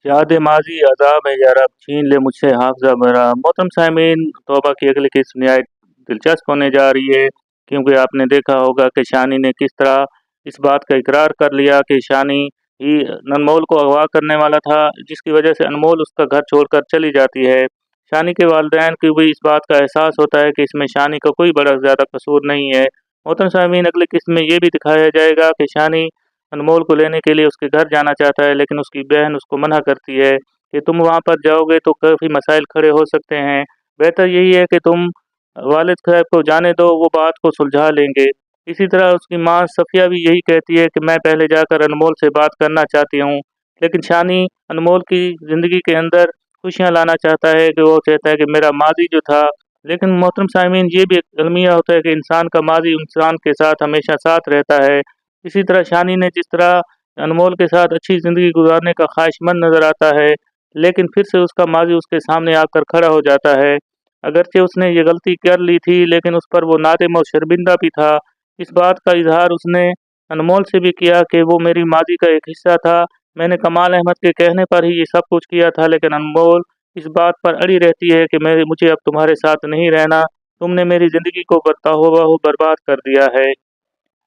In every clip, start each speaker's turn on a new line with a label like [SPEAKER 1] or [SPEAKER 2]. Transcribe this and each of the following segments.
[SPEAKER 1] याद माजी अज़ाब है या रब छीन ले मुझसे हाफ़िज़ा मेरा। मोहतरम सामीन, तौबा की अगली किस्त नहायत दिलचस्प होने जा रही है, क्योंकि आपने देखा होगा कि शानी ने किस तरह इस बात का इकरार कर लिया कि शानी ही अनमोल को अगवा करने वाला था, जिसकी वजह से अनमोल उसका घर छोड़कर चली जाती है। शानी के वालिदैन को भी इस बात का एहसास होता है कि इसमें शानी का कोई बड़ा ज़्यादा कसूर नहीं है। मोहतरम सामीन, अगली किस्त में ये भी दिखाया जाएगा कि शानी अनमोल को लेने के लिए उसके घर जाना चाहता है, लेकिन उसकी बहन उसको मना करती है कि तुम वहाँ पर जाओगे तो काफ़ी मसाइल खड़े हो सकते हैं। बेहतर यही है कि तुम वालिद साहब को जाने दो, वो बात को सुलझा लेंगे। इसी तरह उसकी माँ सफ़िया भी यही कहती है कि मैं पहले जाकर अनमोल से बात करना चाहती हूँ, लेकिन शानी अनमोल की ज़िंदगी के अंदर खुशियाँ लाना चाहता है कि वो कहता है कि मेरा माज़ी जो था। लेकिन मोहतरम सामीन, ये भी एक अलमिया होता है कि इंसान का माज़ी इंसान के साथ हमेशा साथ रहता है। इसी तरह शानी ने जिस तरह अनमोल के साथ अच्छी ज़िंदगी गुजारने का ख्वाहिशमंद नज़र आता है, लेकिन फिर से उसका माज़ी उसके सामने आकर खड़ा हो जाता है। अगरचे उसने ये गलती कर ली थी, लेकिन उस पर वो नादिम और शर्मिंदा भी था। इस बात का इज़हार उसने अनमोल से भी किया कि वो मेरी माज़ी का एक हिस्सा था, मैंने कमाल अहमद के कहने पर ही ये सब कुछ किया था। लेकिन अनमोल इस बात पर अड़ी रहती है कि मुझे अब तुम्हारे साथ नहीं रहना, तुमने मेरी ज़िंदगी को बदतहवाहू बर्बाद कर दिया है।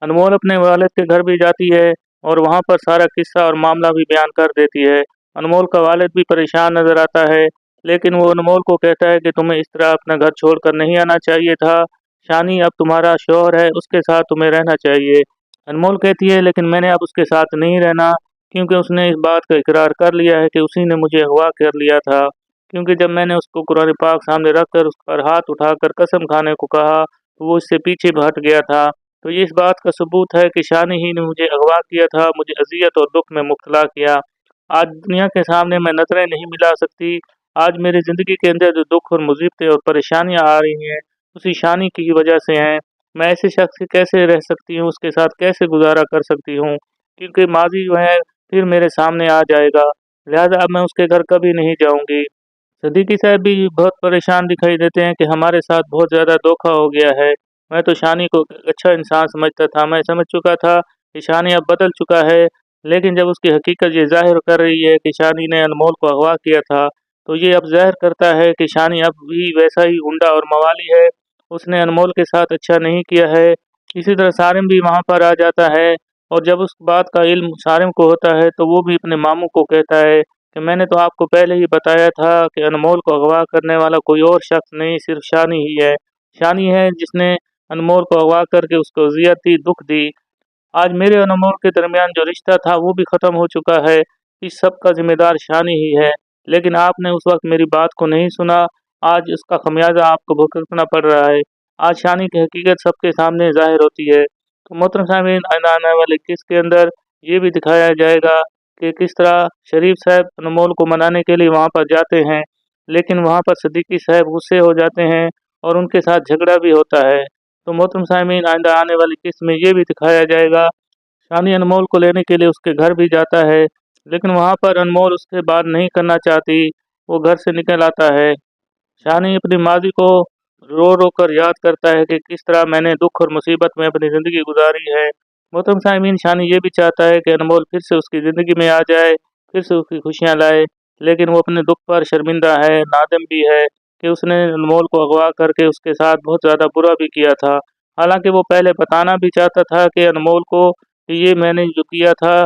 [SPEAKER 1] अनमोल अपने वालिद के घर भी जाती है और वहाँ पर सारा किस्सा और मामला भी बयान कर देती है। अनमोल का वालिद भी परेशान नज़र आता है, लेकिन वो अनमोल को कहता है कि तुम्हें इस तरह अपना घर छोड़कर नहीं आना चाहिए था। शानी अब तुम्हारा शौहर है, उसके साथ तुम्हें रहना चाहिए। अनमोल कहती है लेकिन मैंने अब उसके साथ नहीं रहना, क्योंकि उसने इस बात का इकरार कर लिया है कि उसी ने मुझे अगवा कर लिया था। क्योंकि जब मैंने उसको कुरान पाक सामने रख कर उस पर हाथ उठाकर कसम खाने को कहा, तो वो इससे पीछे हट गया था। तो ये इस बात का सबूत है कि शानी ही ने मुझे अगवा किया था, मुझे अज़ियत और दुख में मुब्तला किया। आज दुनिया के सामने मैं नज़रें नहीं मिला सकती। आज मेरी ज़िंदगी के अंदर जो दुख और मुसीबतें और परेशानियाँ आ रही हैं, उसी शानी की वजह से हैं। मैं ऐसे शख्स से कैसे रह सकती हूँ, उसके साथ कैसे गुज़ारा कर सकती हूँ, क्योंकि माज़ी जो है फिर मेरे सामने आ जाएगा। लिहाज़ा अब मैं उसके घर कभी नहीं जाऊँगी। सिद्दीकी साहब भी बहुत परेशान दिखाई देते हैं कि हमारे साथ बहुत ज़्यादा धोखा हो गया है। मैं तो शानी को अच्छा इंसान समझता था, मैं समझ चुका था कि शानी अब बदल चुका है, लेकिन जब उसकी हकीकत ये ज़ाहिर कर रही है कि शानी ने अनमोल को अगवा किया था, तो ये अब ज़ाहिर करता है कि शानी अब भी वैसा ही गुंडा और मवाली है। उसने अनमोल के साथ अच्छा नहीं किया है। इसी तरह सारिम भी वहाँ पर आ जाता है, और जब उस बात का इल्म सारिम को होता है, तो वो भी अपने मामू को कहता है कि मैंने तो आपको पहले ही बताया था कि अनमोल को अगवा करने वाला कोई और शख्स नहीं, सिर्फ शानी ही है। शानी है जिसने अनमोल को अगवा करके उसको अज़ियत दी, दुख दी। आज मेरे और अनमोल के दरमियान जो रिश्ता था वो भी ख़त्म हो चुका है। इस सब का ज़िम्मेदार शानी ही है। लेकिन आपने उस वक़्त मेरी बात को नहीं सुना। आज उसका ख़मियाज़ा आपको भुगतना पड़ रहा है। आज शानी की हकीकत सबके सामने ज़ाहिर होती है। तो मोहतरम सामीन, आइंदा आने वाले किस्त के अंदर ये भी दिखाया जाएगा कि किस तरह शरीफ साहब अनमोल को मनाने के लिए वहाँ पर जाते हैं, लेकिन वहाँ पर सिद्दीकी साहब गुस्से हो जाते हैं और उनके साथ झगड़ा भी होता है। तो मोहतरम सामीन, आइंदा आने वाली किस्त में ये भी दिखाया जाएगा, शानी अनमोल को लेने के लिए उसके घर भी जाता है, लेकिन वहाँ पर अनमोल उससे बात नहीं करना चाहती, वो घर से निकल आता है। शानी अपनी माज़ी को रो रो कर याद करता है कि किस तरह मैंने दुख और मुसीबत में अपनी ज़िंदगी गुजारी है। मोहतरम सामीन, शानी ये भी चाहता है कि अनमोल फिर से उसकी ज़िंदगी में आ जाए, फिर से उसकी खुशियाँ लाए, लेकिन वो अपने दुख पर शर्मिंदा है, नादिम भी है कि उसने अनमोल को अगवा करके उसके साथ बहुत ज़्यादा बुरा भी किया था। हालाँकि वो पहले बताना भी चाहता था कि अनमोल को कि ये मैंने जो किया था,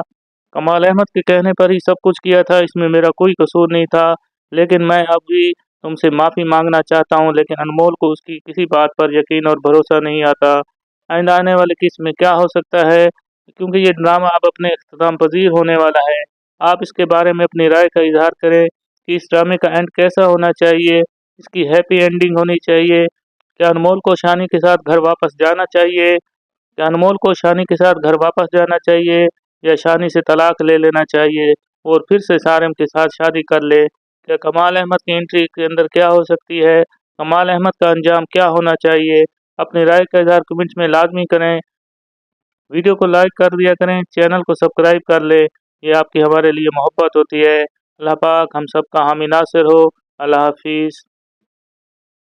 [SPEAKER 1] कमाल अहमद के कहने पर ही सब कुछ किया था, इसमें मेरा कोई कसूर नहीं था। लेकिन मैं अब भी तुमसे माफ़ी माँगना चाहता हूँ, लेकिन अनमोल को उसकी किसी बात पर यकीन और भरोसा नहीं आता। आइंदा आने वाली किस्त में क्या हो सकता है, क्योंकि ये ड्रामा अब अपने इख्तिताम पज़ीर होने वाला है। आप इसके बारे में अपनी राय का इज़हार करें कि इस ड्रामे का एंड कैसा होना चाहिए? इसकी हैप्पी एंडिंग होनी चाहिए? क्या अनमोल को शानी के साथ घर वापस जाना चाहिए? क्या अनमोल को शानी के साथ घर वापस जाना चाहिए, या शानी से तलाक ले लेना चाहिए और फिर से सारिम के साथ शादी कर ले? क्या कमाल अहमद की एंट्री के अंदर क्या हो सकती है? कमाल अहमद का अंजाम क्या होना चाहिए? अपनी राय का इज़हार कमेंट्स में लाज़मी करें। वीडियो को लाइक कर दिया करें, चैनल को सब्सक्राइब कर लें। ये आपकी हमारे लिए मोहब्बत होती है। अल्लाह पाक हम सबका हामी नासिर हो। अल्लाह हाफ़िज़।